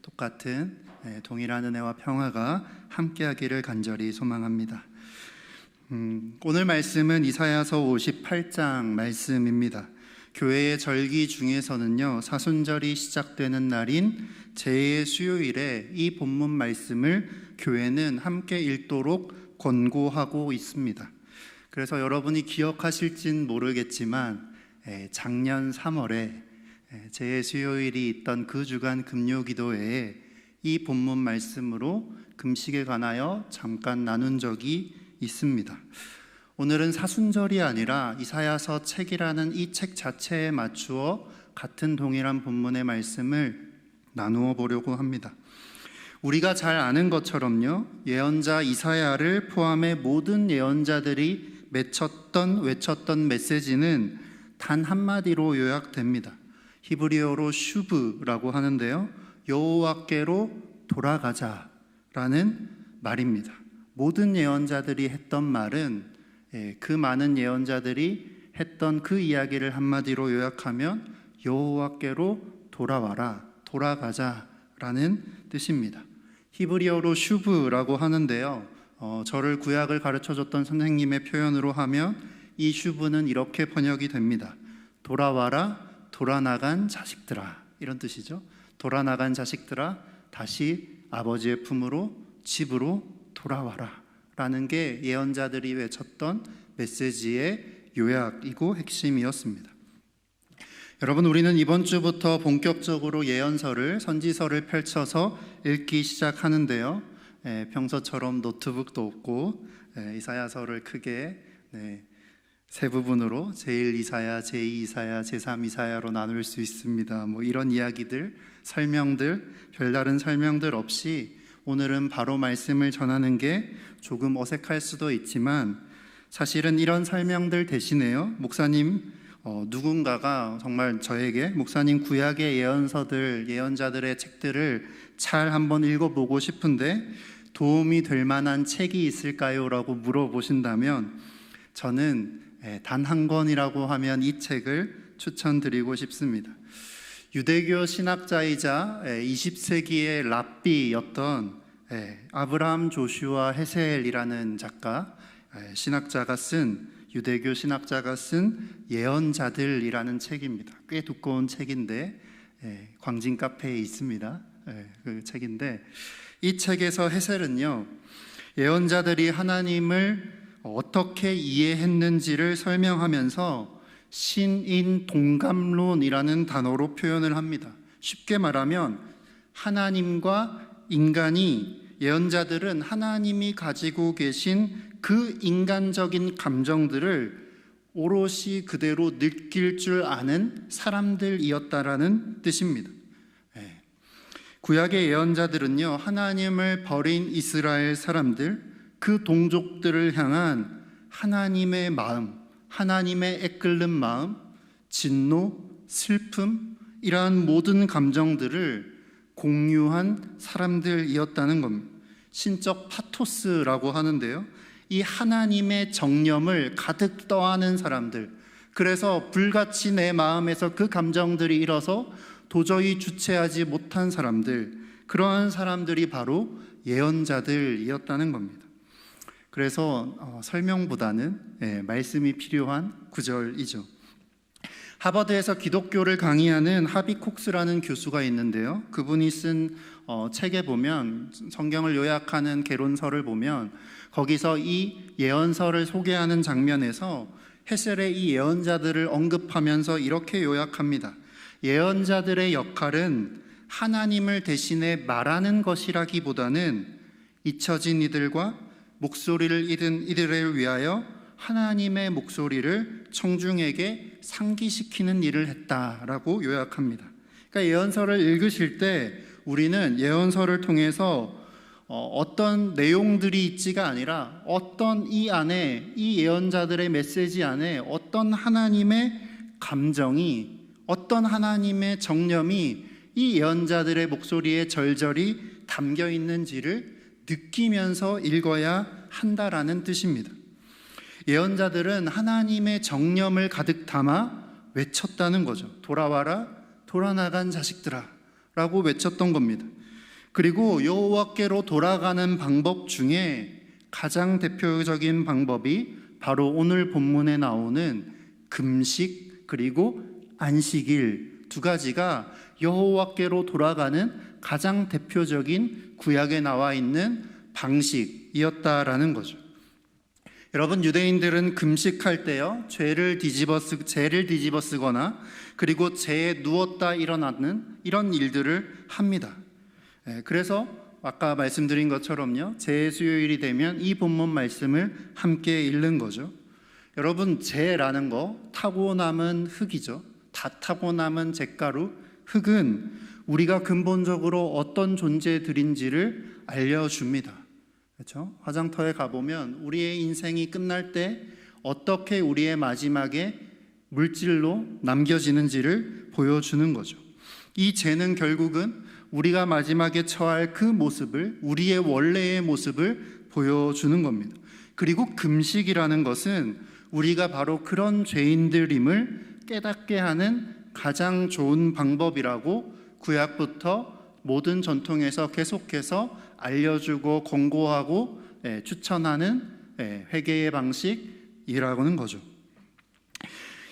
똑같은 동일한 은혜와 평화가 함께하기를 간절히 소망합니다. 오늘 말씀은 이사야서 58장 말씀입니다. 교회의 절기 중에서는요, 사순절이 시작되는 날인 제 수요일에 이 본문 말씀을 교회는 함께 읽도록 권고하고 있습니다. 그래서 여러분이 기억하실진 모르겠지만 작년 3월에 제 수요일이 있던 그 주간 금요기도회에 이 본문 말씀으로 금식에 관하여 잠깐 나눈 적이 있습니다. 오늘은 사순절이 아니라 이사야서 책이라는 이 책 자체에 맞추어 같은 동일한 본문의 말씀을 나누어 보려고 합니다. 우리가 잘 아는 것처럼요, 예언자 이사야를 포함해 모든 예언자들이 외쳤던 메시지는 단 한마디로 요약됩니다. 히브리어로 슈브라고 하는데요, 여호와께로 돌아가자라는 말입니다. 모든 예언자들이 했던 말은 그 많은 예언자들이 했던 그 이야기를 한마디로 요약하면 여호와께로 돌아와라, 돌아가자라는 뜻입니다. 히브리어로 슈브라고 하는데요, 저를 구약을 가르쳐줬던 선생님의 표현으로 하면 이 슈브는 이렇게 번역이 됩니다. 돌아와라, 돌아나간 자식들아, 이런 뜻이죠. 돌아나간 자식들아, 다시 아버지의 품으로, 집으로 돌아와라 라는 게 예언자들이 외쳤던 메시지의 요약이고 핵심이었습니다. 여러분, 우리는 이번 주부터 본격적으로 예언서를, 선지서를 펼쳐서 읽기 시작하는데요, 평소처럼 노트북도 없고 이사야서를 크게 세 부분으로 제1 이사야, 제2 이사야, 제3 이사야로 나눌 수 있습니다. 이런 이야기들, 설명들, 별다른 설명들 없이 오늘은 바로 말씀을 전하는 게 조금 어색할 수도 있지만, 사실은 이런 설명들 대신에요, 목사님, 누군가가 정말 저에게 목사님 구약의 예언서들, 예언자들의 책들을 잘 한번 읽어보고 싶은데 도움이 될 만한 책이 있을까요? 라고 물어보신다면 저는 단 한 권이라고 하면 이 책을 추천드리고 싶습니다. 유대교 신학자이자 20세기의 랍비였던 아브라함 조슈아 헤셀이라는 작가, 신학자가 쓴, 유대교 신학자가 쓴 예언자들이라는 책입니다. 꽤 두꺼운 책인데 광진 카페에 있습니다. 그 책인데, 이 책에서 헤셀은요, 예언자들이 하나님을 어떻게 이해했는지를 설명하면서 신인 동감론이라는 단어로 표현을 합니다. 쉽게 말하면 하나님과 인간이, 예언자들은 하나님이 가지고 계신 그 인간적인 감정들을 오롯이 그대로 느낄 줄 아는 사람들이었다라는 뜻입니다. 구약의 예언자들은요, 하나님을 버린 이스라엘 사람들, 그 동족들을 향한 하나님의 마음, 하나님의 애끓는 마음, 진노, 슬픔, 이러한 모든 감정들을 공유한 사람들이었다는 겁니다. 신적 파토스라고 하는데요, 이 하나님의 정념을 가득 떠안은 사람들, 그래서 불같이 내 마음에서 그 감정들이 일어서 도저히 주체하지 못한 사람들, 그러한 사람들이 바로 예언자들이었다는 겁니다. 그래서 설명보다는 말씀이 필요한 구절이죠. 하버드에서 기독교를 강의하는 하비 콕스라는 교수가 있는데요, 그분이 쓴 책에 보면, 성경을 요약하는 개론서를 보면 거기서 이 예언서를 소개하는 장면에서 헤셀의 이 예언자들을 언급하면서 이렇게 요약합니다. 예언자들의 역할은 하나님을 대신해 말하는 것이라기보다는 잊혀진 이들과 목소리를 잃은 이들을 위하여 하나님의 목소리를 청중에게 상기시키는 일을 했다라고 요약합니다. 그러니까 예언서를 읽으실 때 우리는 예언서를 통해서 어떤 내용들이 있지가 아니라 어떤 이 안에, 이 예언자들의 메시지 안에 어떤 하나님의 감정이, 어떤 하나님의 정념이 이 예언자들의 목소리에 절절히 담겨 있는지를 느끼면서 읽어야 한다라는 뜻입니다. 예언자들은 하나님의 정념을 가득 담아 외쳤다는 거죠. 돌아와라, 돌아나간 자식들아 라고 외쳤던 겁니다. 그리고 여호와께로 돌아가는 방법 중에 가장 대표적인 방법이 바로 오늘 본문에 나오는 금식 그리고 안식일 두 가지가 여호와께로 돌아가는 가장 대표적인 구약에 나와 있는 방식이었다라는 거죠. 여러분, 유대인들은 금식할 때요, 죄를 뒤집어 쓰거나 그리고 죄에 누웠다 일어나는 이런 일들을 합니다. 그래서 아까 말씀드린 것처럼요, 재수요일이 되면 이 본문 말씀을 함께 읽는 거죠. 여러분, 재라는 거 타고남은 흙이죠. 다 타고남은 잿가루. 흙은 우리가 근본적으로 어떤 존재들인지를 알려줍니다. 그렇죠? 화장터에 가보면 우리의 인생이 끝날 때 어떻게 우리의 마지막에 물질로 남겨지는지를 보여주는 거죠. 이 죄는 결국은 우리가 마지막에 처할 그 모습을, 우리의 원래의 모습을 보여주는 겁니다. 그리고 금식이라는 것은 우리가 바로 그런 죄인들임을 깨닫게 하는 가장 좋은 방법이라고 구약부터 모든 전통에서 계속해서 알려주고 권고하고 추천하는 회개의 방식이라고는 거죠.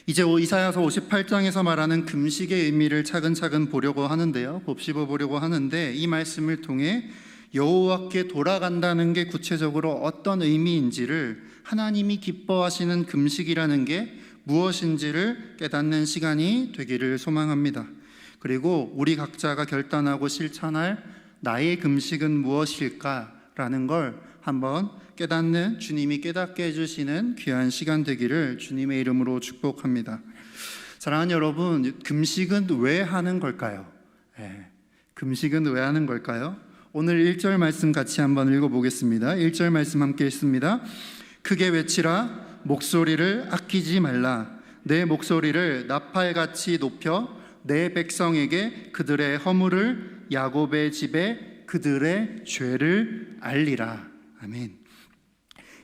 이제 이사야서 58장에서 말하는 금식의 의미를 차근차근 보려고 하는데요, 곱씹어 보려고 하는데, 이 말씀을 통해 여호와께 돌아간다는 게 구체적으로 어떤 의미인지를, 하나님이 기뻐하시는 금식이라는 게 무엇인지를 깨닫는 시간이 되기를 소망합니다. 그리고 우리 각자가 결단하고 실천할 나의 금식은 무엇일까라는 걸 한번 깨닫는, 주님이 깨닫게 해주시는 귀한 시간 되기를 주님의 이름으로 축복합니다. 사랑하는 여러분, 금식은 왜 하는 걸까요? 금식은 왜 하는 걸까요? 오늘 1절 말씀 같이 한번 읽어보겠습니다. 1절 말씀 함께 읽습니다. 크게 외치라, 목소리를 아끼지 말라. 내 목소리를 나팔같이 높여 내 백성에게 그들의 허물을, 야곱의 집에 그들의 죄를 알리라. 아멘.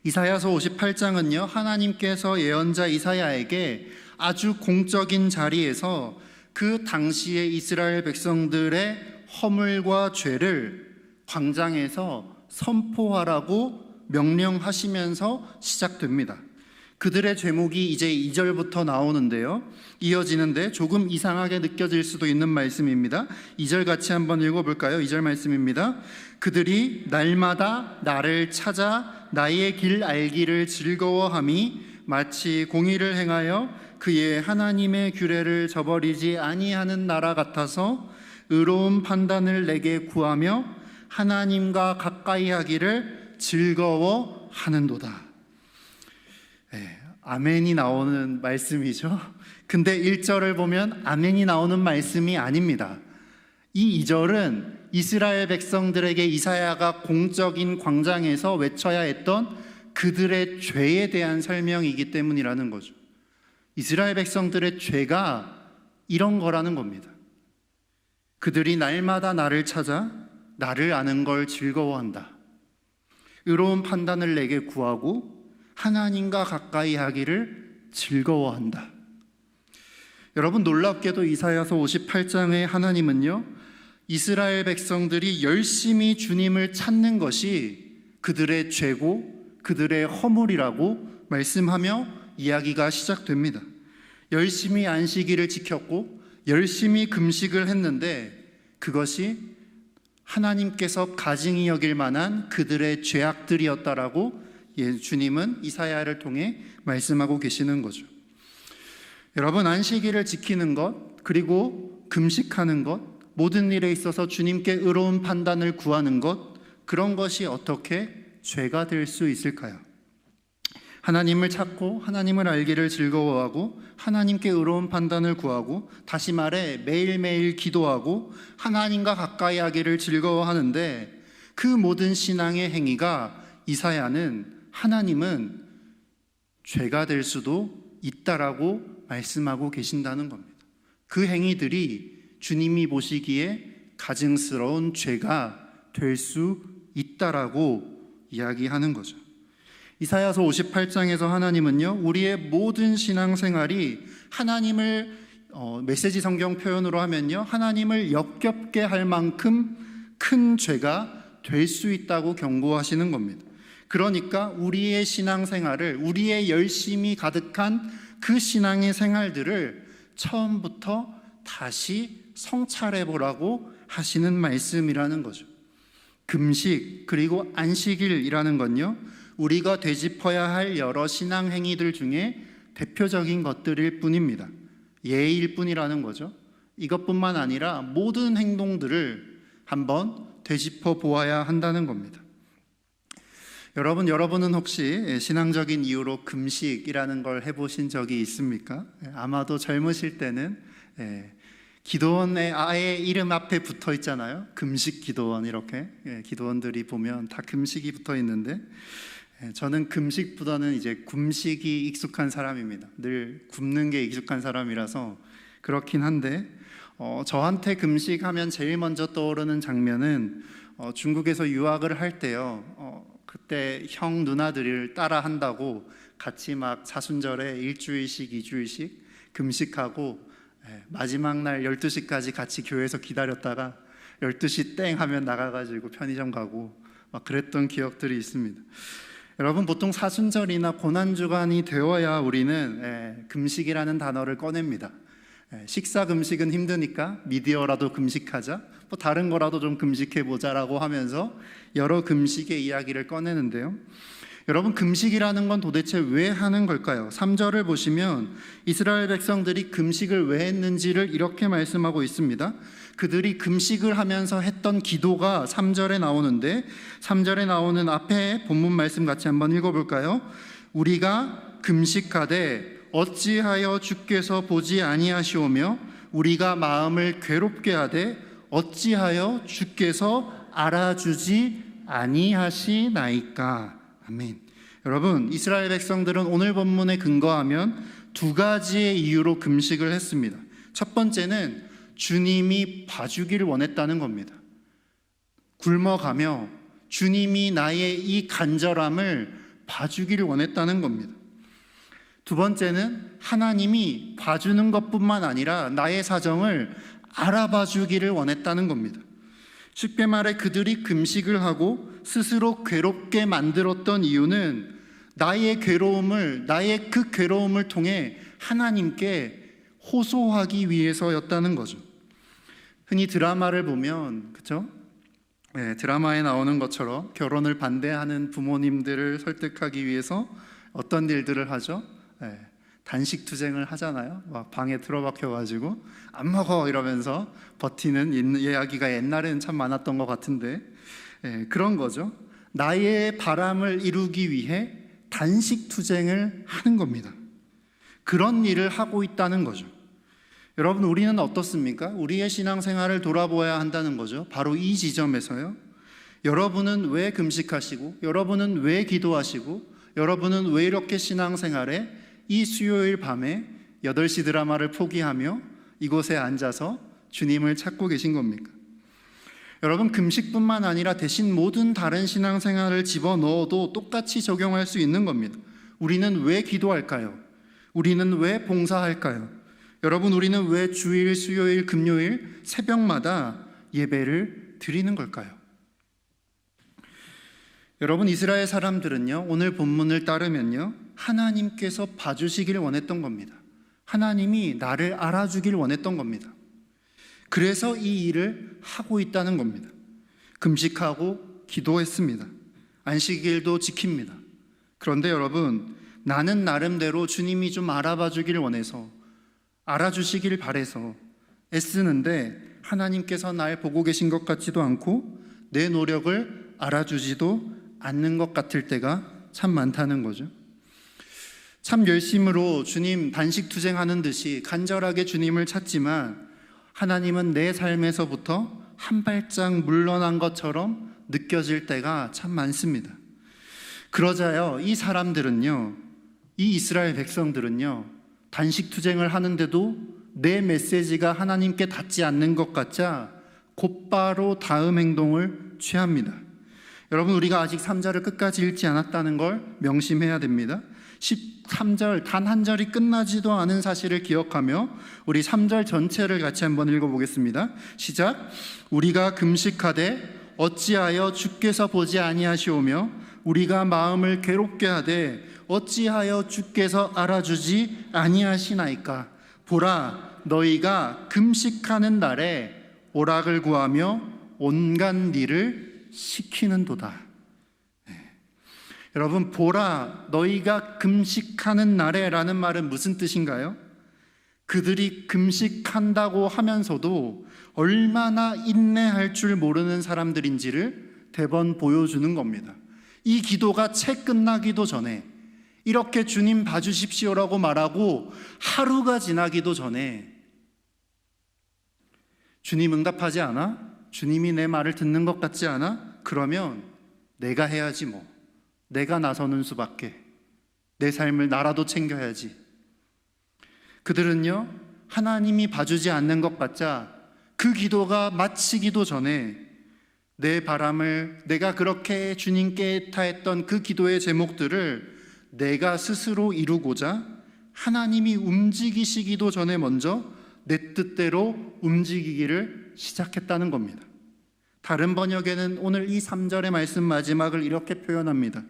이사야서 58장은요, 하나님께서 예언자 이사야에게 아주 공적인 자리에서 그 당시의 이스라엘 백성들의 허물과 죄를 광장에서 선포하라고 명령하시면서 시작됩니다. 그들의 죄목이 이제 2절부터 나오는데요, 이어지는데 조금 이상하게 느껴질 수도 있는 말씀입니다. 2절 같이 한번 읽어볼까요? 2절 말씀입니다. 그들이 날마다 나를 찾아 나의 길 알기를 즐거워함이 마치 공의를 행하여 그의 하나님의 규례를 저버리지 아니하는 나라 같아서 의로운 판단을 내게 구하며 하나님과 가까이 하기를 즐거워하는도다. 아멘이 나오는 말씀이죠. 근데 1절을 보면 아멘이 나오는 말씀이 아닙니다. 이 2절은 이스라엘 백성들에게 이사야가 공적인 광장에서 외쳐야 했던 그들의 죄에 대한 설명이기 때문이라는 거죠. 이스라엘 백성들의 죄가 이런 거라는 겁니다. 그들이 날마다 나를 찾아 나를 아는 걸 즐거워한다. 의로운 판단을 내게 구하고 하나님과 가까이 하기를 즐거워한다. 여러분, 놀랍게도 이사야서 58장의 하나님은요, 이스라엘 백성들이 열심히 주님을 찾는 것이 그들의 죄고 그들의 허물이라고 말씀하며 이야기가 시작됩니다. 열심히 안식일을 지켰고 열심히 금식을 했는데 그것이 하나님께서 가증히 여길 만한 그들의 죄악들이었다라고 주님은 이사야를 통해 말씀하고 계시는 거죠. 여러분, 안식일을 지키는 것, 그리고 금식하는 것, 모든 일에 있어서 주님께 의로운 판단을 구하는 것, 그런 것이 어떻게 죄가 될 수 있을까요? 하나님을 찾고 하나님을 알기를 즐거워하고 하나님께 의로운 판단을 구하고, 다시 말해 매일매일 기도하고 하나님과 가까이 하기를 즐거워하는데, 그 모든 신앙의 행위가 이사야는 하나님은 죄가 될 수도 있다라고 말씀하고 계신다는 겁니다. 그 행위들이 주님이 보시기에 가증스러운 죄가 될 수 있다라고 이야기하는 거죠. 이사야서 58장에서 하나님은요, 우리의 모든 신앙생활이 하나님을 메시지 성경 표현으로 하면요, 하나님을 역겹게 할 만큼 큰 죄가 될 수 있다고 경고하시는 겁니다. 그러니까 우리의 신앙생활을, 우리의 열심이 가득한 그 신앙의 생활들을 처음부터 다시 성찰해보라고 하시는 말씀이라는 거죠. 금식 그리고 안식일이라는 건요, 우리가 되짚어야 할 여러 신앙 행위들 중에 대표적인 것들일 뿐입니다. 예일 뿐이라는 거죠. 이것뿐만 아니라 모든 행동들을 한번 되짚어 보아야 한다는 겁니다. 여러분은 혹시 신앙적인 이유로 금식이라는 걸 해보신 적이 있습니까? 아마도 젊으실 때는 기도원의 아예 이름 앞에 붙어 있잖아요. 금식 기도원, 이렇게 기도원들이 보면 다 금식이 붙어 있는데, 저는 금식보다는 이제 굶식이 익숙한 사람입니다. 늘 굶는 게 익숙한 사람이라서 그렇긴 한데, 저한테 금식하면 제일 먼저 떠오르는 장면은 중국에서 유학을 할 때요. 그때 형 누나들을 따라 한다고 같이 막 사순절에 일주일씩 2주일씩 금식하고, 마지막 날 12시까지 같이 교회에서 기다렸다가 12시 땡 하면 나가가지고 편의점 가고 막 그랬던 기억들이 있습니다. 여러분, 보통 사순절이나 고난주간이 되어야 우리는 금식이라는 단어를 꺼냅니다. 식사 금식은 힘드니까 미디어라도 금식하자, 뭐 다른 거라도 좀 금식해보자라고 하면서 여러 금식의 이야기를 꺼내는데요. 여러분, 금식이라는 건 도대체 왜 하는 걸까요? 3절을 보시면 이스라엘 백성들이 금식을 왜 했는지를 이렇게 말씀하고 있습니다. 그들이 금식을 하면서 했던 기도가 3절에 나오는데, 3절에 나오는 앞에 본문 말씀 같이 한번 읽어볼까요? 우리가 금식하되 어찌하여 주께서 보지 아니하시오며 우리가 마음을 괴롭게 하되 어찌하여 주께서 알아주지 아니하시나이까. 아멘. 여러분, 이스라엘 백성들은 오늘 본문에 근거하면 두 가지의 이유로 금식을 했습니다. 첫 번째는 주님이 봐주기를 원했다는 겁니다. 굶어가며 주님이 나의 이 간절함을 봐주기를 원했다는 겁니다. 두 번째는 하나님이 봐주는 것뿐만 아니라 나의 사정을 알아봐 주기를 원했다는 겁니다. 쉽게 말해 그들이 금식을 하고 스스로 괴롭게 만들었던 이유는 나의 그 괴로움을 통해 하나님께 호소하기 위해서였다는 거죠. 흔히 드라마를 보면, 그렇죠? 드라마에 나오는 것처럼 결혼을 반대하는 부모님들을 설득하기 위해서 어떤 일들을 하죠? 단식 투쟁을 하잖아요. 막 방에 들어박혀가지고 안 먹어 이러면서 버티는 이야기가 옛날에는 참 많았던 것 같은데, 그런 거죠. 나의 바람을 이루기 위해 단식 투쟁을 하는 겁니다. 그런 일을 하고 있다는 거죠. 여러분, 우리는 어떻습니까? 우리의 신앙생활을 돌아보아야 한다는 거죠. 바로 이 지점에서요. 여러분은 왜 금식하시고, 여러분은 왜 기도하시고, 여러분은 왜 이렇게 신앙생활에 이 수요일 밤에 8시 드라마를 포기하며 이곳에 앉아서 주님을 찾고 계신 겁니까? 여러분, 금식뿐만 아니라 대신 모든 다른 신앙생활을 집어넣어도 똑같이 적용할 수 있는 겁니다. 우리는 왜 기도할까요? 우리는 왜 봉사할까요? 여러분, 우리는 왜 주일, 수요일, 금요일 새벽마다 예배를 드리는 걸까요? 여러분, 이스라엘 사람들은요, 오늘 본문을 따르면요, 하나님께서 봐주시길 원했던 겁니다. 하나님이 나를 알아주길 원했던 겁니다. 그래서 이 일을 하고 있다는 겁니다. 금식하고 기도했습니다. 안식일도 지킵니다. 그런데 여러분, 나는 나름대로 주님이 좀 알아봐 주길 원해서, 알아주시길 바래서 애쓰는데 하나님께서 날 보고 계신 것 같지도 않고 내 노력을 알아주지도 않는 것 같을 때가 참 많다는 거죠. 참 열심으로 주님 단식 투쟁하는 듯이 간절하게 주님을 찾지만 하나님은 내 삶에서부터 한 발짝 물러난 것처럼 느껴질 때가 참 많습니다. 그러자요, 이 사람들은요, 이 이스라엘 백성들은요, 단식 투쟁을 하는데도 내 메시지가 하나님께 닿지 않는 것 같자 곧바로 다음 행동을 취합니다. 여러분, 우리가 아직 3절을 끝까지 읽지 않았다는 걸 명심해야 됩니다. 13절 단 한 절이 끝나지도 않은 사실을 기억하며 우리 3절 전체를 같이 한번 읽어보겠습니다. 시작. 우리가 금식하되 어찌하여 주께서 보지 아니하시오며 우리가 마음을 괴롭게 하되 어찌하여 주께서 알아주지 아니하시나이까. 보라, 너희가 금식하는 날에 오락을 구하며 온갖 일을 시키는도다. 여러분, 보라, 너희가 금식하는 날에 라는 말은 무슨 뜻인가요? 그들이 금식한다고 하면서도 얼마나 인내할 줄 모르는 사람들인지를 대번 보여주는 겁니다. 이 기도가 채 끝나기도 전에, 이렇게 주님 봐주십시오라고 말하고 하루가 지나기도 전에, 주님 응답하지 않아? 주님이 내 말을 듣는 것 같지 않아? 그러면 내가 해야지 뭐. 내가 나서는 수밖에. 내 삶을 나라도 챙겨야지. 그들은요, 하나님이 봐주지 않는 것 같자 그 기도가 마치기도 전에 내 바람을, 내가 그렇게 주님께 타했던 그 기도의 제목들을 내가 스스로 이루고자 하나님이 움직이시기도 전에 먼저 내 뜻대로 움직이기를 시작했다는 겁니다. 다른 번역에는 오늘 이 3절의 말씀 마지막을 이렇게 표현합니다.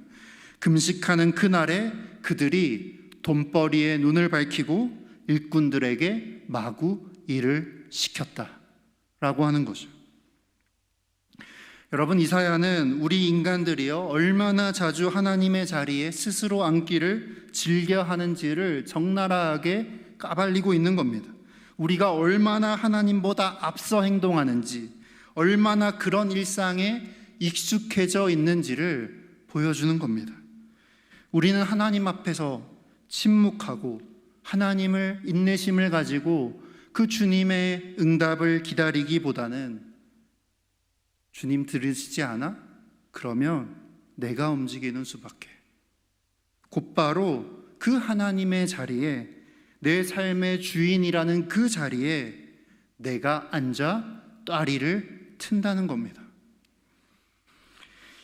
금식하는 그날에 그들이 돈벌이에 눈을 밝히고 일꾼들에게 마구 일을 시켰다 라고 하는 거죠. 여러분, 이사야는 우리 인간들이요 얼마나 자주 하나님의 자리에 스스로 앉기를 즐겨 하는지를 적나라하게 까발리고 있는 겁니다. 우리가 얼마나 하나님보다 앞서 행동하는지, 얼마나 그런 일상에 익숙해져 있는지를 보여주는 겁니다. 우리는 하나님 앞에서 침묵하고 하나님을 인내심을 가지고 그 주님의 응답을 기다리기보다는 주님 들으시지 않아? 그러면 내가 움직이는 수밖에. 곧바로 그 하나님의 자리에, 내 삶의 주인이라는 그 자리에 내가 앉아 따리를 튼다는 겁니다.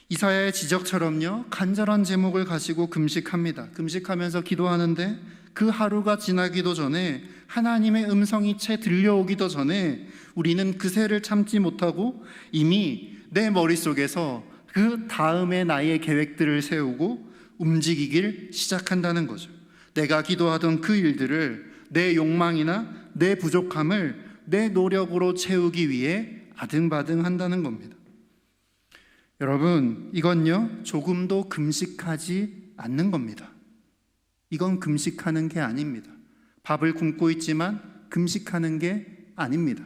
이사야의 지적처럼요, 간절한 제목을 가지고 금식합니다. 금식하면서 기도하는데 그 하루가 지나기도 전에, 하나님의 음성이 채 들려오기도 전에 우리는 그새를 참지 못하고 이미 내 머릿속에서 그 다음에 나의 계획들을 세우고 움직이길 시작한다는 거죠. 내가 기도하던 그 일들을, 내 욕망이나 내 부족함을 내 노력으로 채우기 위해 아등바등 한다는 겁니다. 여러분, 이건요 조금도 금식하지 않는 겁니다. 이건 금식하는 게 아닙니다. 밥을 굶고 있지만 금식하는 게 아닙니다.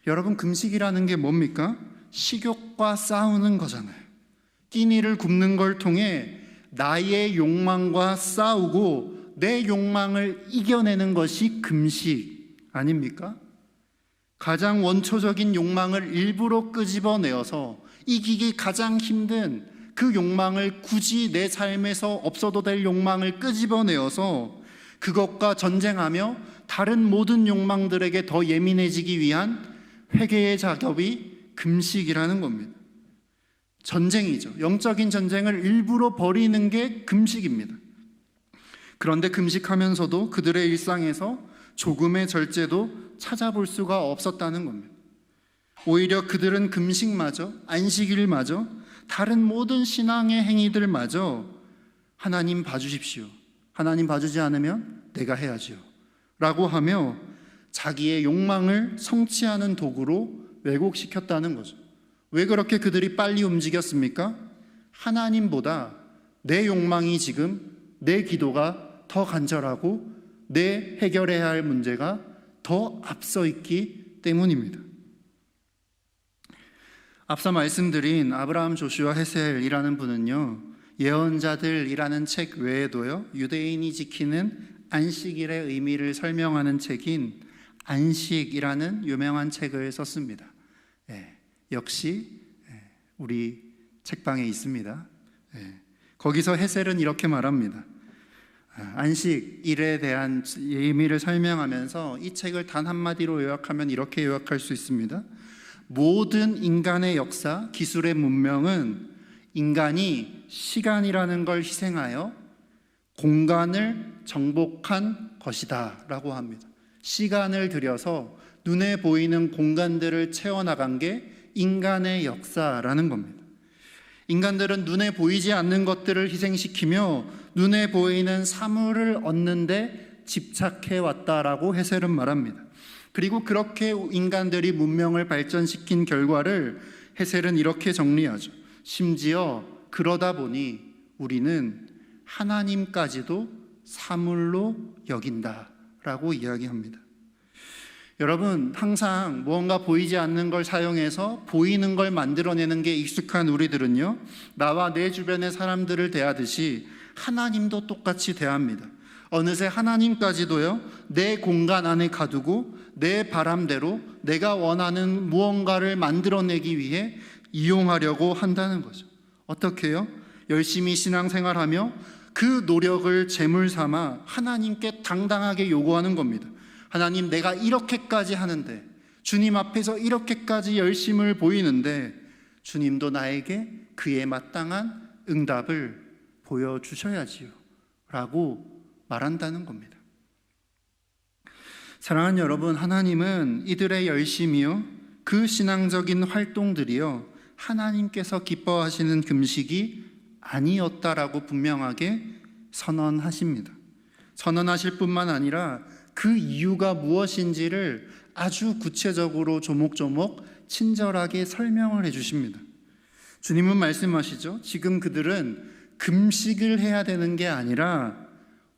여러분, 금식이라는 게 뭡니까? 식욕과 싸우는 거잖아요. 끼니를 굶는 걸 통해 나의 욕망과 싸우고 내 욕망을 이겨내는 것이 금식 아닙니까? 가장 원초적인 욕망을 일부러 끄집어내어서 이기기 가장 힘든 그 욕망을, 굳이 내 삶에서 없어도 될 욕망을 끄집어내어서 그것과 전쟁하며 다른 모든 욕망들에게 더 예민해지기 위한 회개의 작업이 금식이라는 겁니다. 전쟁이죠. 영적인 전쟁을 일부러 벌이는 게 금식입니다. 그런데 금식하면서도 그들의 일상에서 조금의 절제도 찾아볼 수가 없었다는 겁니다. 오히려 그들은 금식마저, 안식일마저, 다른 모든 신앙의 행위들마저 하나님 봐주십시오, 하나님 봐주지 않으면 내가 해야죠 라고 하며 자기의 욕망을 성취하는 도구로 왜곡시켰다는 거죠. 왜 그렇게 그들이 빨리 움직였습니까? 하나님보다 내 욕망이 지금, 내 기도가 더 간절하고 내 해결해야 할 문제가 더 앞서 있기 때문입니다. 앞서 말씀드린 아브라함, 조슈아, 헤셀이라는 분은요, 예언자들이라는 책 외에도요, 유대인이 지키는 안식일의 의미를 설명하는 책인 안식이라는 유명한 책을 썼습니다. 역시 우리 책방에 있습니다. 거기서 헤셀은 이렇게 말합니다. 안식일에 대한 의미를 설명하면서 이 책을 단 한마디로 요약하면 이렇게 요약할 수 있습니다. 모든 인간의 역사, 기술의 문명은 인간이 시간이라는 걸 희생하여 공간을 정복한 것이다 라고 합니다. 시간을 들여서 눈에 보이는 공간들을 채워나간 게 인간의 역사라는 겁니다. 인간들은 눈에 보이지 않는 것들을 희생시키며 눈에 보이는 사물을 얻는데 집착해 왔다라고 헤셀은 말합니다. 그리고 그렇게 인간들이 문명을 발전시킨 결과를 헤셀은 이렇게 정리하죠. 심지어 그러다 보니 우리는 하나님까지도 사물로 여긴다라고 이야기합니다. 여러분, 항상 무언가 보이지 않는 걸 사용해서 보이는 걸 만들어내는 게 익숙한 우리들은요, 나와 내 주변의 사람들을 대하듯이 하나님도 똑같이 대합니다. 어느새 하나님까지도요, 내 공간 안에 가두고 내 바람대로 내가 원하는 무언가를 만들어내기 위해 이용하려고 한다는 거죠. 어떻게요? 열심히 신앙생활하며 그 노력을 재물 삼아 하나님께 당당하게 요구하는 겁니다. 하나님, 내가 이렇게까지 하는데, 주님 앞에서 이렇게까지 열심을 보이는데 주님도 나에게 그에 마땅한 응답을 보여주셔야지요 라고 말한다는 겁니다. 사랑하는 여러분, 하나님은 이들의 열심이요, 그 신앙적인 활동들이요, 하나님께서 기뻐하시는 금식이 아니었다라고 분명하게 선언하십니다. 선언하실 뿐만 아니라 그 이유가 무엇인지를 아주 구체적으로 조목조목 친절하게 설명을 해주십니다. 주님은 말씀하시죠. 지금 그들은 금식을 해야 되는 게 아니라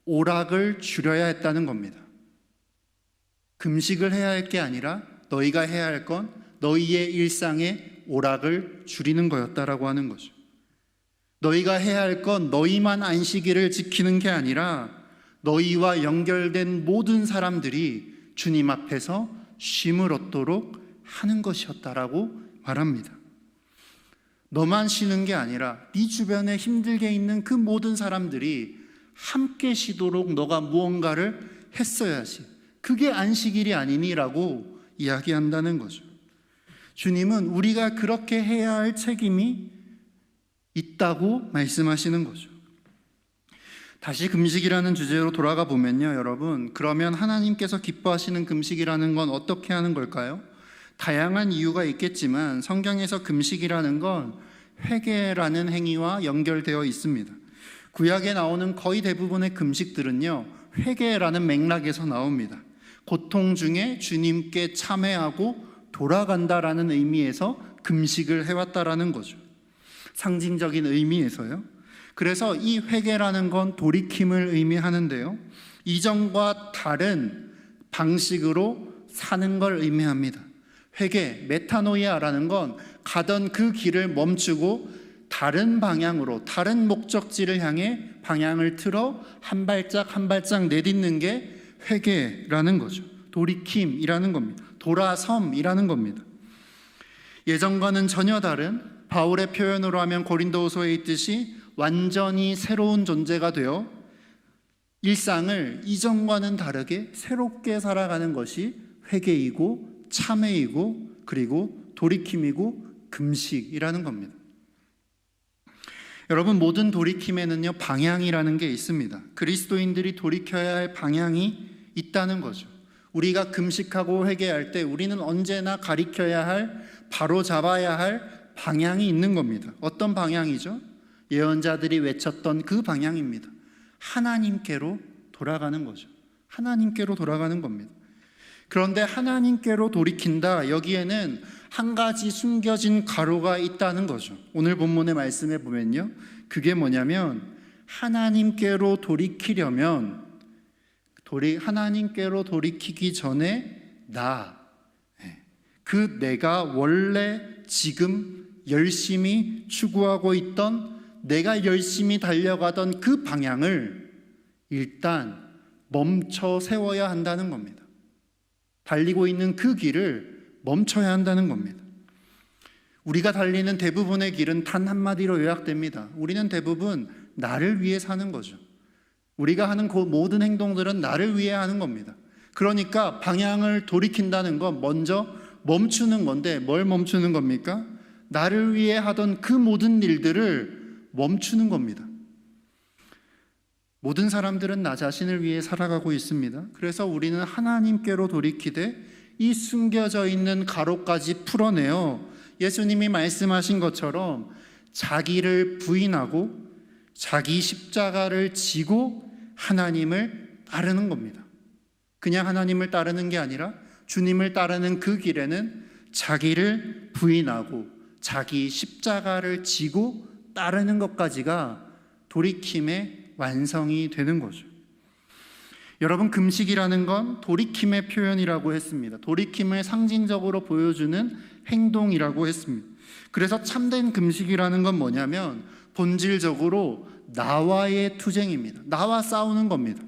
오락을 줄여야 했다는 겁니다. 금식을 해야 할 게 아니라 너희가 해야 할 건 너희의 일상의 오락을 줄이는 거였다라고 하는 거죠. 너희가 해야 할 건 너희만 안식일을 지키는 게 아니라 너희와 연결된 모든 사람들이 주님 앞에서 쉼을 얻도록 하는 것이었다라고 말합니다. 너만 쉬는 게 아니라 네 주변에 힘들게 있는 그 모든 사람들이 함께 쉬도록 너가 무언가를 했어야지. 그게 안식일이 아니니라고 이야기한다는 거죠. 주님은 우리가 그렇게 해야 할 책임이 있다고 말씀하시는 거죠. 다시 금식이라는 주제로 돌아가 보면요, 여러분, 그러면 하나님께서 기뻐하시는 금식이라는 건 어떻게 하는 걸까요? 다양한 이유가 있겠지만 성경에서 금식이라는 건 회개라는 행위와 연결되어 있습니다. 구약에 나오는 거의 대부분의 금식들은요, 회개라는 맥락에서 나옵니다. 고통 중에 주님께 참회하고 돌아간다라는 의미에서 금식을 해왔다라는 거죠. 상징적인 의미에서요. 그래서 이 회개라는 건 돌이킴을 의미하는데요, 이전과 다른 방식으로 사는 걸 의미합니다. 회개, 메타노이아라는 건 가던 그 길을 멈추고 다른 방향으로, 다른 목적지를 향해 방향을 틀어 한 발짝 한 발짝 내딛는 게 회개라는 거죠. 돌이킴이라는 겁니다. 돌아섬이라는 겁니다. 예전과는 전혀 다른, 바울의 표현으로 하면 고린도후서에 있듯이 완전히 새로운 존재가 되어 일상을 이전과는 다르게 새롭게 살아가는 것이 회개이고 참회이고 그리고 돌이킴이고 금식이라는 겁니다. 여러분, 모든 돌이킴에는요, 방향이라는 게 있습니다. 그리스도인들이 돌이켜야 할 방향이 있다는 거죠. 우리가 금식하고 회개할 때 우리는 언제나 가리켜야 할, 바로 잡아야 할 방향이 있는 겁니다. 어떤 방향이죠? 예언자들이 외쳤던 그 방향입니다. 하나님께로 돌아가는 거죠. 하나님께로 돌아가는 겁니다. 그런데 하나님께로 돌이킨다, 여기에는 한 가지 숨겨진 가로가 있다는 거죠. 오늘 본문의 말씀에 보면요, 그게 뭐냐면 하나님께로 돌이키려면, 하나님께로 돌이키기 전에 그 내가 원래 지금 열심히 추구하고 있던, 내가 열심히 달려가던 그 방향을 일단 멈춰 세워야 한다는 겁니다. 달리고 있는 그 길을 멈춰야 한다는 겁니다. 우리가 달리는 대부분의 길은 단 한마디로 요약됩니다. 우리는 대부분 나를 위해 사는 거죠. 우리가 하는 그 모든 행동들은 나를 위해 하는 겁니다. 그러니까 방향을 돌이킨다는 건 먼저 멈추는 건데, 뭘 멈추는 겁니까? 나를 위해 하던 그 모든 일들을 멈추는 겁니다. 모든 사람들은 나 자신을 위해 살아가고 있습니다. 그래서 우리는 하나님께로 돌이키되 이 숨겨져 있는 가로까지 풀어내어 예수님이 말씀하신 것처럼 자기를 부인하고 자기 십자가를 지고 하나님을 따르는 겁니다. 그냥 하나님을 따르는 게 아니라 주님을 따르는 그 길에는 자기를 부인하고 자기 십자가를 지고 따르는 것까지가 돌이킴의 완성이 되는 거죠. 여러분, 금식이라는 건 돌이킴의 표현이라고 했습니다. 돌이킴을 상징적으로 보여주는 행동이라고 했습니다. 그래서 참된 금식이라는 건 뭐냐면 본질적으로 나와의 투쟁입니다. 나와 싸우는 겁니다.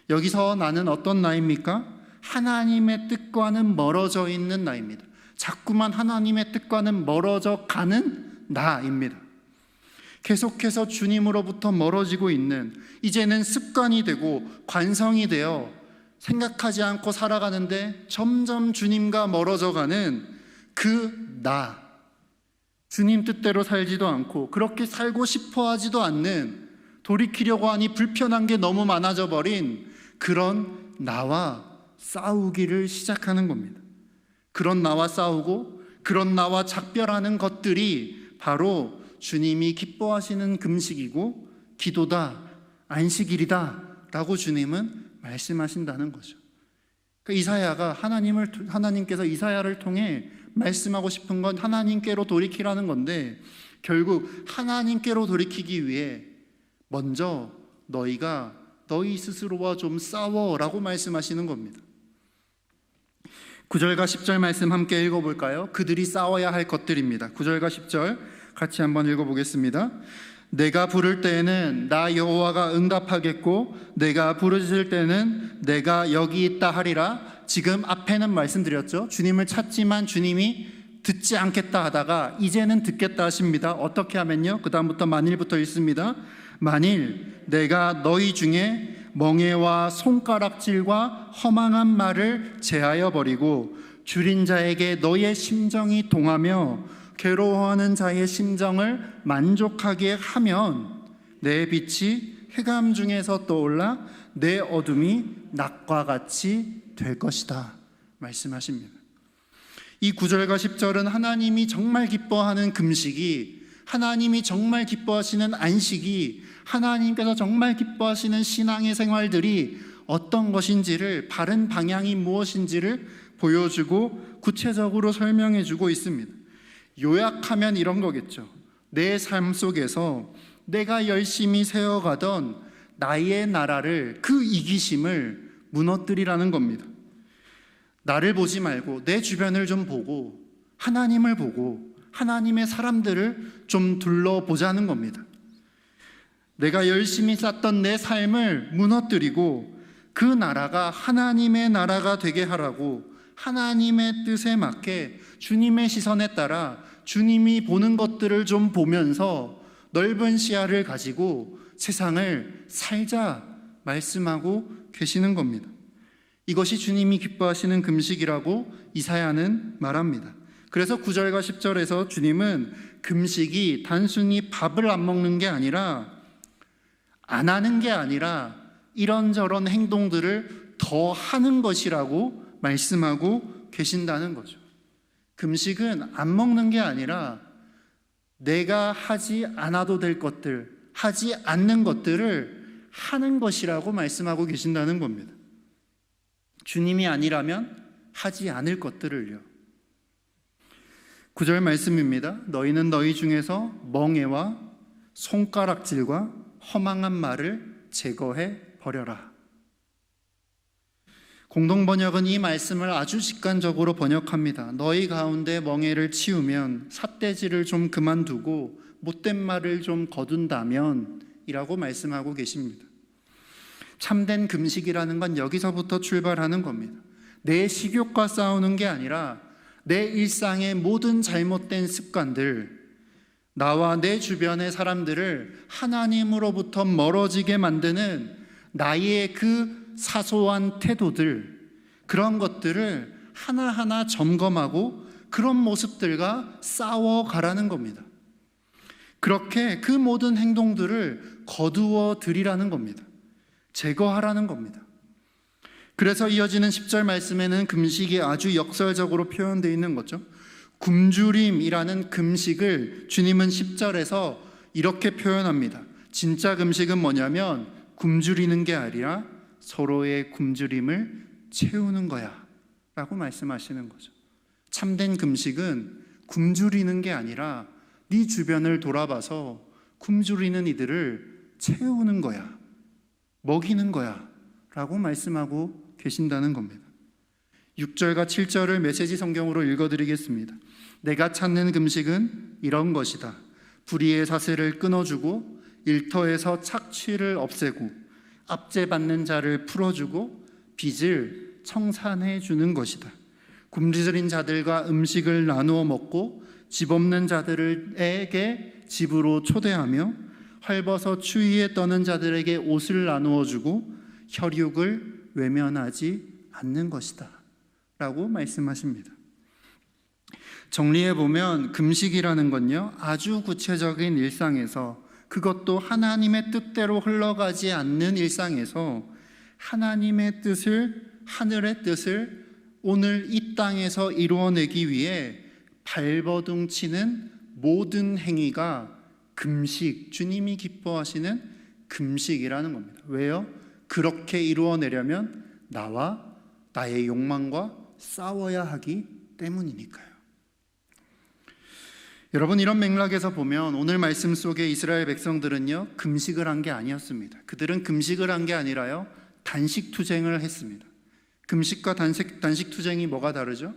여기서 나는 어떤 나입니까? 하나님의 뜻과는 멀어져 있는 나입니다. 자꾸만 하나님의 뜻과는 멀어져 가는 나입니다. 계속해서 주님으로부터 멀어지고 있는, 이제는 습관이 되고 관성이 되어 생각하지 않고 살아가는데 점점 주님과 멀어져 가는 그 나, 주님 뜻대로 살지도 않고 그렇게 살고 싶어 하지도 않는, 돌이키려고 하니 불편한 게 너무 많아져 버린 그런 나와 싸우기를 시작하는 겁니다. 그런 나와 싸우고 그런 나와 작별하는 것들이 바로 주님이 기뻐하시는 금식이고 기도다, 안식일이다 라고 주님은 말씀하신다는 거죠. 그러니까 하나님께서 이사야를 통해 말씀하고 싶은 건 하나님께로 돌이키라는 건데, 결국 하나님께로 돌이키기 위해 먼저 너희가 너희 스스로와 좀 싸워라고 말씀하시는 겁니다. 9절과 10절 말씀 함께 읽어볼까요? 그들이 싸워야 할 것들입니다. 9절과 10절 같이 한번 읽어보겠습니다. 내가 부를 때에는 나 여호와가 응답하겠고 내가 부르실 때는 내가 여기 있다 하리라. 지금 앞에는 말씀드렸죠. 주님을 찾지만 주님이 듣지 않겠다 하다가 이제는 듣겠다 하십니다. 어떻게 하면요? 그 다음부터 만일부터 읽습니다. 만일 내가 너희 중에 멍에와 손가락질과 허망한 말을 제하여 버리고 줄인 자에게 너의 심정이 동하며 괴로워하는 자의 심정을 만족하게 하면 내 빛이黑暗 중에서 떠올라 내 어둠이 낮과 같이 될 것이다 말씀하십니다. 이 9절과 10절은 하나님이 정말 기뻐하는 금식이, 하나님이 정말 기뻐하시는 안식이, 하나님께서 정말 기뻐하시는 신앙의 생활들이 어떤 것인지를, 바른 방향이 무엇인지를 보여주고 구체적으로 설명해 주고 있습니다. 요약하면 이런 거겠죠. 내 삶 속에서 내가 열심히 세워가던 나의 나라를, 그 이기심을 무너뜨리라는 겁니다. 나를 보지 말고 내 주변을 좀 보고 하나님을 보고 하나님의 사람들을 좀 둘러보자는 겁니다. 내가 열심히 쌓던 내 삶을 무너뜨리고 그 나라가 하나님의 나라가 되게 하라고, 하나님의 뜻에 맞게 주님의 시선에 따라 주님이 보는 것들을 좀 보면서 넓은 시야를 가지고 세상을 살자 말씀하고 계시는 겁니다. 이것이 주님이 기뻐하시는 금식이라고 이사야는 말합니다. 그래서 9절과 10절에서 주님은 금식이 단순히 밥을 안 먹는 게 아니라, 안 하는 게 아니라 이런저런 행동들을 더 하는 것이라고 말씀하고 계신다는 거죠. 금식은 안 먹는 게 아니라 내가 하지 않아도 될 것들, 하지 않는 것들을 하는 것이라고 말씀하고 계신다는 겁니다. 주님이 아니라면 하지 않을 것들을요. 9절 말씀입니다. 너희는 너희 중에서 멍에와 손가락질과 허망한 말을 제거해 버려라. 공동번역은 이 말씀을 아주 직관적으로 번역합니다. 너희 가운데 멍에를 치우면, 삿대질을 좀 그만두고 못된 말을 좀 거둔다면 이라고 말씀하고 계십니다. 참된 금식이라는 건 여기서부터 출발하는 겁니다. 내 식욕과 싸우는 게 아니라 내 일상의 모든 잘못된 습관들, 나와 내 주변의 사람들을 하나님으로부터 멀어지게 만드는 나의 그 사소한 태도들, 그런 것들을 하나하나 점검하고 그런 모습들과 싸워가라는 겁니다. 그렇게 그 모든 행동들을 거두어 들이라는 겁니다. 제거하라는 겁니다. 그래서 이어지는 10절 말씀에는 금식이 아주 역설적으로 표현되어 있는 거죠. 굶주림이라는 금식을 주님은 10절에서 이렇게 표현합니다. 진짜 금식은 뭐냐면 굶주리는 게 아니라 서로의 굶주림을 채우는 거야 라고 말씀하시는 거죠. 참된 금식은 굶주리는 게 아니라 네 주변을 돌아봐서 굶주리는 이들을 채우는 거야, 먹이는 거야 라고 말씀하고 계신다는 겁니다. 6절과 7절을 메시지 성경으로 읽어드리겠습니다. 내가 찾는 금식은 이런 것이다. 불의의 사슬을 끊어주고 일터에서 착취를 없애고 압제받는 자를 풀어주고 빚을 청산해 주는 것이다. 굶주린 자들과 음식을 나누어 먹고 집 없는 자들에게 집으로 초대하며 헐벗어 추위에 떠는 자들에게 옷을 나누어 주고 혈육을 외면하지 않는 것이다 라고 말씀하십니다. 정리해 보면 금식이라는 건요, 아주 구체적인 일상에서, 그것도 하나님의 뜻대로 흘러가지 않는 일상에서 하나님의 뜻을, 하늘의 뜻을 오늘 이 땅에서 이루어내기 위해 발버둥치는 모든 행위가 금식, 주님이 기뻐하시는 금식이라는 겁니다. 왜요? 그렇게 이루어내려면 나와 나의 욕망과 싸워야 하기 때문이니까요. 여러분, 이런 맥락에서 보면 오늘 말씀 속에 이스라엘 백성들은요, 금식을 한 게 아니었습니다. 그들은 금식을 한 게 아니라요, 단식투쟁을 했습니다. 금식과 단식투쟁이 뭐가 다르죠?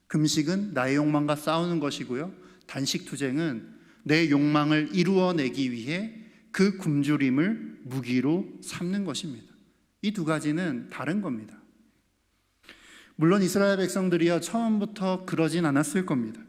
금식은 나의 욕망과 싸우는 것이고요, 단식투쟁은 내 욕망을 이루어내기 위해 그 굶주림을 무기로 삼는 것입니다. 이 두 가지는 다른 겁니다. 물론 이스라엘 백성들이요, 처음부터 그러진 않았을 겁니다.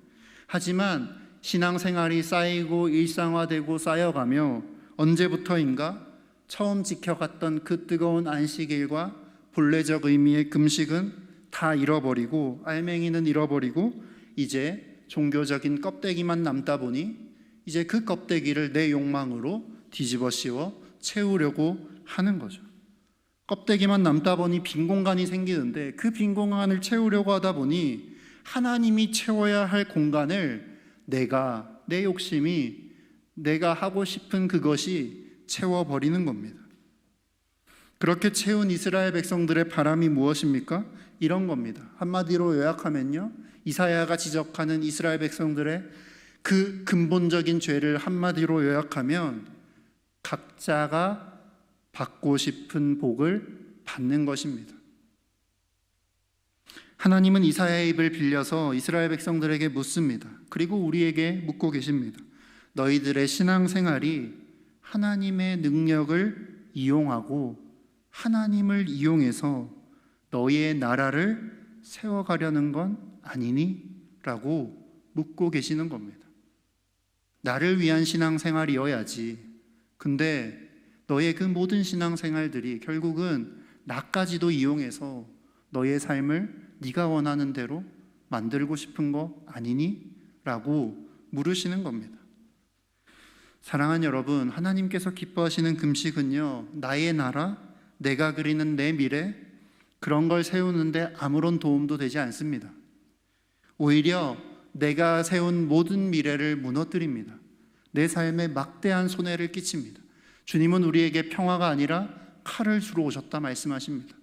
하지만 신앙생활이 쌓이고 일상화되고 쌓여가며 언제부터인가 처음 지켜갔던 그 뜨거운 안식일과 본래적 의미의 금식은 다 잃어버리고, 알맹이는 잃어버리고 이제 종교적인 껍데기만 남다 보니 이제 그 껍데기를 내 욕망으로 뒤집어 씌워 채우려고 하는 거죠. 껍데기만 남다 보니 빈 공간이 생기는데, 그 빈 공간을 채우려고 하다 보니 하나님이 채워야 할 공간을 내 욕심이, 내가 하고 싶은 그것이 채워버리는 겁니다. 그렇게 채운 이스라엘 백성들의 바람이 무엇입니까? 이런 겁니다. 한마디로 요약하면요, 이사야가 지적하는 이스라엘 백성들의 그 근본적인 죄를 한마디로 요약하면 각자가 받고 싶은 복을 받는 것입니다. 하나님은 이사야의 입을 빌려서 이스라엘 백성들에게 묻습니다. 그리고 우리에게 묻고 계십니다. 너희들의 신앙생활이 하나님의 능력을 이용하고 하나님을 이용해서 너희의 나라를 세워가려는 건 아니니? 라고 묻고 계시는 겁니다. 나를 위한 신앙생활이어야지. 근데 너의 그 모든 신앙생활들이 결국은 나까지도 이용해서 너의 삶을 네가 원하는 대로 만들고 싶은 거 아니니? 라고 물으시는 겁니다. 사랑하는 여러분, 하나님께서 기뻐하시는 금식은요, 나의 나라, 내가 그리는 내 미래, 그런 걸 세우는데 아무런 도움도 되지 않습니다. 오히려 내가 세운 모든 미래를 무너뜨립니다. 내 삶에 막대한 손해를 끼칩니다. 주님은 우리에게 평화가 아니라 칼을 주러 오셨다 말씀하십니다.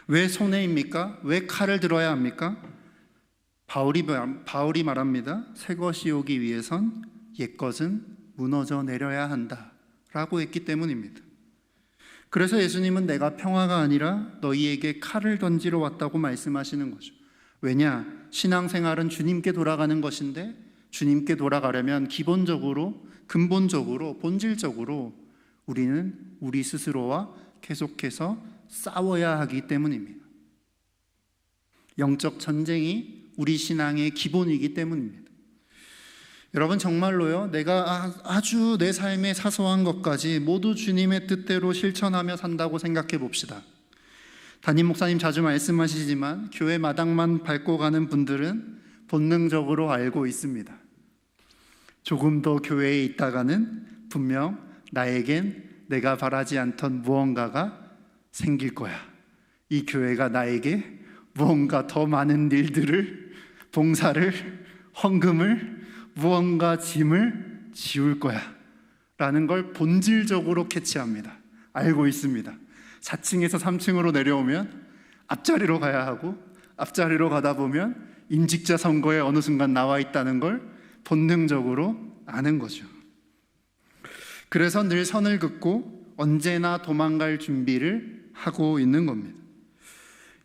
왜 손해입니까? 왜 칼을 들어야 합니까? 바울이 말합니다. 새 것이 오기 위해선 옛것은 무너져 내려야 한다 라고 했기 때문입니다. 그래서 예수님은 내가 평화가 아니라 너희에게 칼을 던지러 왔다고 말씀하시는 거죠. 왜냐? 신앙생활은 주님께 돌아가는 것인데, 주님께 돌아가려면 기본적으로, 근본적으로, 본질적으로 우리는 우리 스스로와 계속해서 싸워야 하기 때문입니다. 영적 전쟁이 우리 신앙의 기본이기 때문입니다. 여러분, 정말로요, 내가 아주 내 삶의 사소한 것까지 모두 주님의 뜻대로 실천하며 산다고 생각해 봅시다. 담임 목사님 자주 말씀하시지만 교회 마당만 밟고 가는 분들은 본능적으로 알고 있습니다. 조금 더 교회에 있다가는 분명 나에겐 내가 바라지 않던 무언가가 생길 거야. 이 교회가 나에게 무언가 더 많은 일들을, 봉사를, 헌금을, 무언가 짐을 지울 거야 라는 걸 본질적으로 캐치합니다. 알고 있습니다. 4층에서 3층으로 내려오면 앞자리로 가야 하고, 앞자리로 가다 보면 임직자 선거에 어느 순간 나와 있다는 걸 본능적으로 아는 거죠. 그래서 늘 선을 긋고 언제나 도망갈 준비를 하고 있는 겁니다.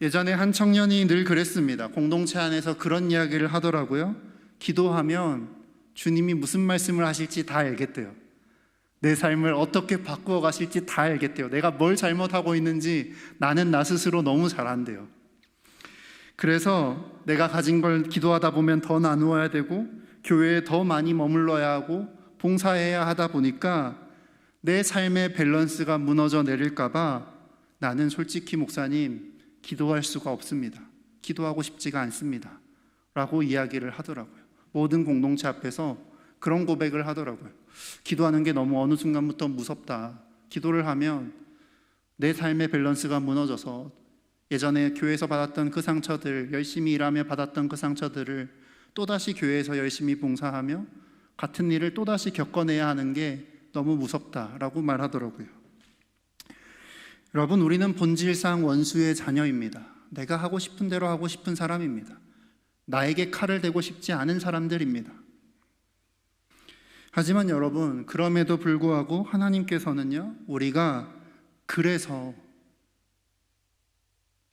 예전에 한 청년이 늘 그랬습니다. 공동체 안에서 그런 이야기를 하더라고요. 기도하면 주님이 무슨 말씀을 하실지 다 알겠대요. 내 삶을 어떻게 바꾸어 가실지 다 알겠대요. 내가 뭘 잘못하고 있는지 나는 나 스스로 너무 잘 안대요. 그래서 내가 가진 걸 기도하다 보면 더 나누어야 되고, 교회에 더 많이 머물러야 하고, 봉사해야 하다 보니까 내 삶의 밸런스가 무너져 내릴까 봐 나는 솔직히 목사님 기도할 수가 없습니다. 기도하고 싶지가 않습니다 라고 이야기를 하더라고요. 모든 공동체 앞에서 그런 고백을 하더라고요. 기도하는 게 너무 어느 순간부터 무섭다. 기도를 하면 내 삶의 밸런스가 무너져서 예전에 교회에서 받았던 그 상처들, 열심히 일하며 받았던 그 상처들을 또다시 교회에서 열심히 봉사하며 같은 일을 또다시 겪어내야 하는 게 너무 무섭다라고 말하더라고요. 여러분, 우리는 본질상 원수의 자녀입니다. 내가 하고 싶은 대로 하고 싶은 사람입니다. 나에게 칼을 대고 싶지 않은 사람들입니다. 하지만 여러분, 그럼에도 불구하고 하나님께서는요, 우리가 그래서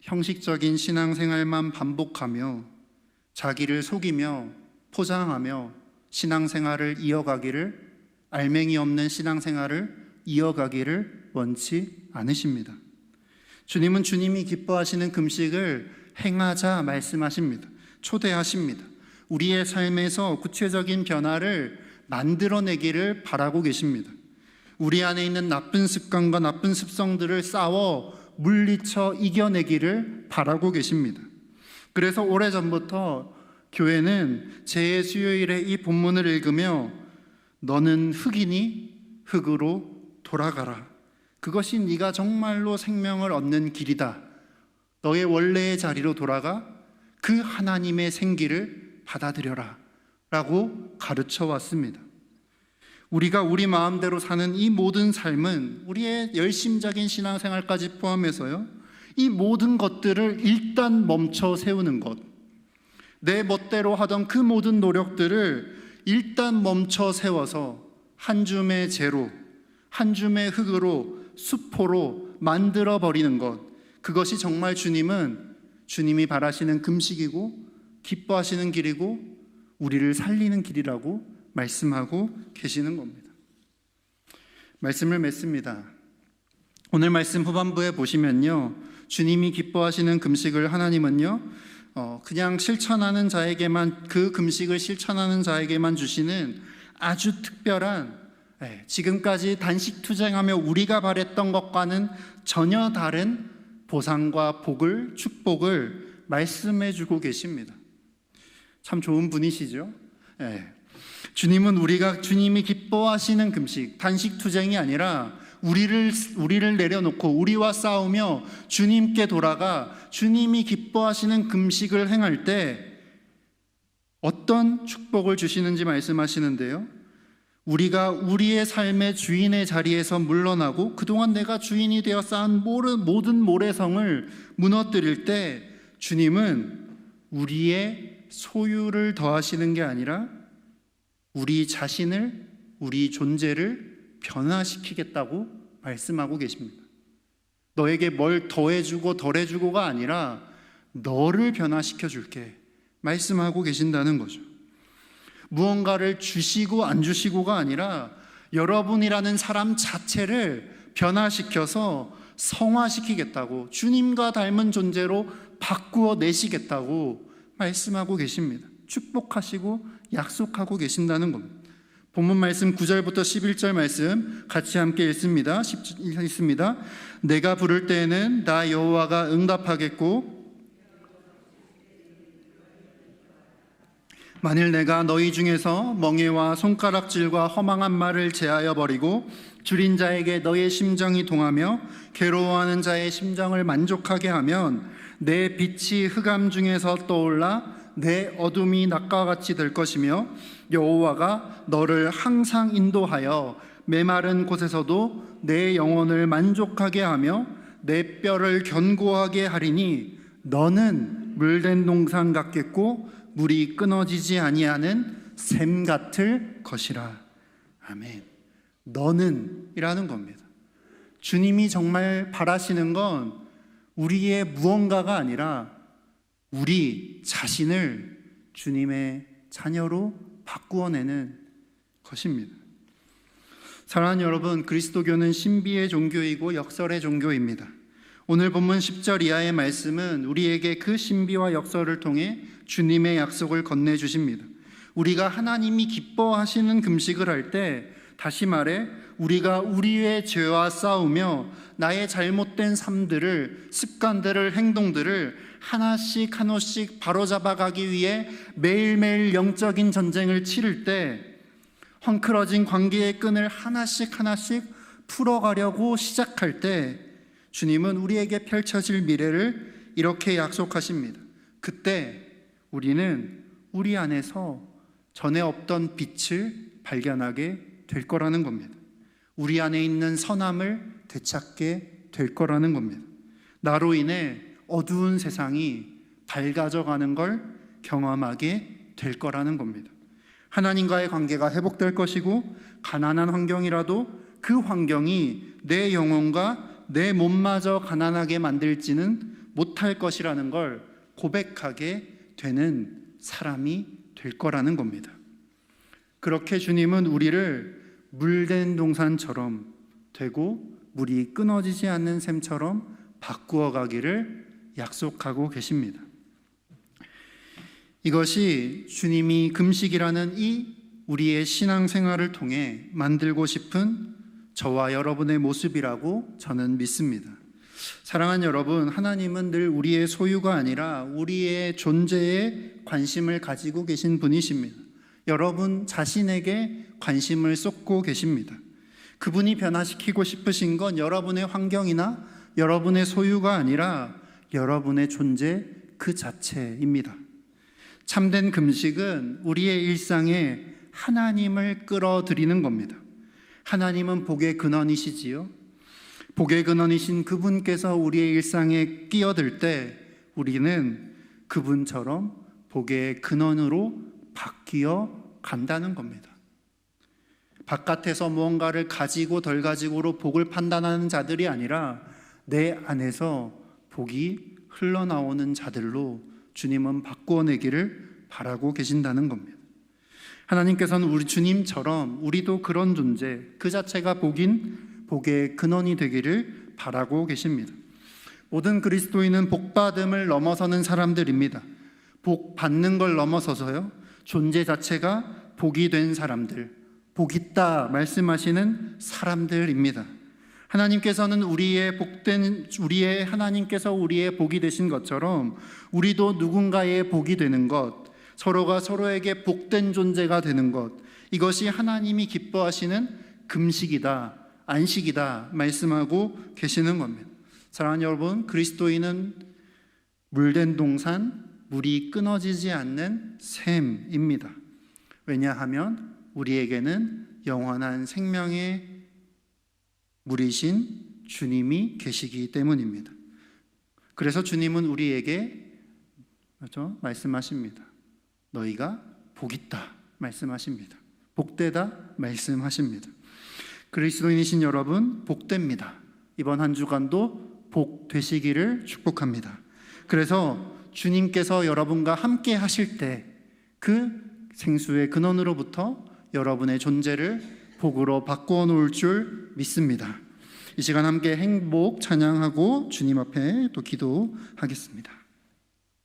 형식적인 신앙생활만 반복하며 자기를 속이며 포장하며 신앙생활을 이어가기를, 알맹이 없는 신앙생활을 이어가기를 원치 않으십니다. 주님은 주님이 기뻐하시는 금식을 행하자 말씀하십니다. 초대하십니다. 우리의 삶에서 구체적인 변화를 만들어내기를 바라고 계십니다. 우리 안에 있는 나쁜 습관과 나쁜 습성들을 싸워 물리쳐 이겨내기를 바라고 계십니다. 그래서 오래전부터 교회는 제 수요일에 이 본문을 읽으며 너는 흙이니 흙으로 돌아가라. 그것이 네가 정말로 생명을 얻는 길이다. 너의 원래의 자리로 돌아가 그 하나님의 생기를 받아들여라 라고 가르쳐 왔습니다. 우리가 우리 마음대로 사는 이 모든 삶은, 우리의 열심적인 신앙생활까지 포함해서요, 이 모든 것들을 일단 멈춰 세우는 것, 내 멋대로 하던 그 모든 노력들을 일단 멈춰 세워서 한 줌의 재로, 한 줌의 흙으로, 수포로 만들어 버리는 것, 그것이 정말 주님이 바라시는 금식이고 기뻐하시는 길이고 우리를 살리는 길이라고 말씀하고 계시는 겁니다. 말씀을 맺습니다. 오늘 말씀 후반부에 보시면요, 주님이 기뻐하시는 금식을 하나님은요, 그냥 실천하는 자에게만, 그 금식을 실천하는 자에게만 주시는 아주 특별한, 지금까지 단식 투쟁하며 우리가 바랬던 것과는 전혀 다른 보상과 복을, 축복을 말씀해 주고 계십니다. 참 좋은 분이시죠? 주님이 기뻐하시는 금식, 단식 투쟁이 아니라 우리를 내려놓고 우리와 싸우며 주님께 돌아가 주님이 기뻐하시는 금식을 행할 때 어떤 축복을 주시는지 말씀하시는데요, 우리가 우리의 삶의 주인의 자리에서 물러나고 그동안 내가 주인이 되어 쌓은 모든 모래성을 무너뜨릴 때 주님은 우리의 소유를 더하시는 게 아니라 우리 자신을, 우리 존재를 변화시키겠다고 말씀하고 계십니다. 너에게 뭘 더해주고 덜해주고가 아니라 너를 변화시켜 줄게 말씀하고 계신다는 거죠. 무언가를 주시고 안 주시고가 아니라 여러분이라는 사람 자체를 변화시켜서 성화시키겠다고, 주님과 닮은 존재로 바꾸어 내시겠다고 말씀하고 계십니다. 축복하시고 약속하고 계신다는 겁니다. 본문 말씀 9절부터 11절 말씀 같이 함께 읽습니다. 내가 부를 때에는 나 여호와가 응답하겠고 만일 내가 너희 중에서 멍에와 손가락질과 허망한 말을 제하여 버리고 줄인 자에게 너의 심정이 동하며 괴로워하는 자의 심정을 만족하게 하면 내 빛이 흑암 중에서 떠올라 내 어둠이 낮과 같이 될 것이며 여호와가 너를 항상 인도하여 메마른 곳에서도 내 영혼을 만족하게 하며 내 뼈를 견고하게 하리니 너는 물된 동산 같겠고 물이 끊어지지 아니하는 샘 같을 것이라. 아멘. 너는 이라는 겁니다. 주님이 정말 바라시는 건 우리의 무언가가 아니라 우리 자신을 주님의 자녀로 바꾸어내는 것입니다. 사랑하는 여러분, 그리스도교는 신비의 종교이고 역설의 종교입니다. 오늘 본문 10절 이하의 말씀은 우리에게 그 신비와 역설을 통해 주님의 약속을 건네주십니다. 우리가 하나님이 기뻐하시는 금식을 할 때, 다시 말해 우리가 우리의 죄와 싸우며 나의 잘못된 삶들을, 습관들을, 행동들을 하나씩 바로잡아가기 위해 매일매일 영적인 전쟁을 치를 때 헝클어진 관계의 끈을 하나씩 풀어가려고 시작할 때 주님은 우리에게 펼쳐질 미래를 이렇게 약속하십니다. 그때 우리는 우리 안에서 전에 없던 빛을 발견하게 될 거라는 겁니다. 우리 안에 있는 선함을 되찾게 될 거라는 겁니다. 나로 인해 어두운 세상이 밝아져 가는 걸 경험하게 될 거라는 겁니다. 하나님과의 관계가 회복될 것이고 가난한 환경이라도 그 환경이 내 영혼과 내 몸마저 가난하게 만들지는 못할 것이라는 걸 고백하게 되는 사람이 될 거라는 겁니다. 그렇게 주님은 우리를 물된 동산처럼 되고 물이 끊어지지 않는 샘처럼 바꾸어 가기를 약속하고 계십니다. 이것이 주님이 금식이라는 이 우리의 신앙생활을 통해 만들고 싶은 저와 여러분의 모습이라고 저는 믿습니다. 사랑하는 여러분, 하나님은 늘 우리의 소유가 아니라 우리의 존재에 관심을 가지고 계신 분이십니다. 여러분 자신에게 관심을 쏟고 계십니다. 그분이 변화시키고 싶으신 건 여러분의 환경이나 여러분의 소유가 아니라 여러분의 존재 그 자체입니다. 참된 금식은 우리의 일상에 하나님을 끌어들이는 겁니다. 하나님은 복의 근원이시지요. 복의 근원이신 그분께서 우리의 일상에 끼어들 때 우리는 그분처럼 복의 근원으로 바뀌어 간다는 겁니다. 바깥에서 무언가를 가지고 덜 가지고로 복을 판단하는 자들이 아니라 내 안에서 복이 흘러나오는 자들로 주님은 바꾸어내기를 바라고 계신다는 겁니다. 하나님께서는 우리 주님처럼 우리도 그런 존재, 그 자체가 복의 근원이 되기를 바라고 계십니다. 모든 그리스도인은 복받음을 넘어서는 사람들입니다. 복 받는 걸 넘어서서요, 존재 자체가 복이 된 사람들, 복 있다 말씀하시는 사람들입니다. 하나님께서는 하나님께서 우리의 복이 되신 것처럼 우리도 누군가의 복이 되는 것, 서로가 서로에게 복된 존재가 되는 것, 이것이 하나님이 기뻐하시는 금식이다, 안식이다 말씀하고 계시는 겁니다. 사랑하는 여러분, 그리스도인은 물된 동산, 물이 끊어지지 않는 샘입니다. 왜냐하면 우리에게는 영원한 생명의 물이신 주님이 계시기 때문입니다. 그래서 주님은 우리에게 말씀하십니다. 너희가 복 있다 말씀하십니다. 복되다 말씀하십니다. 그리스도인이신 여러분, 복됩니다. 이번 한 주간도 복 되시기를 축복합니다. 그래서 주님께서 여러분과 함께 하실 때 그 생수의 근원으로부터 여러분의 존재를 복으로 바꾸어 놓을 줄 믿습니다. 이 시간 함께 행복 찬양하고 주님 앞에 또 기도하겠습니다.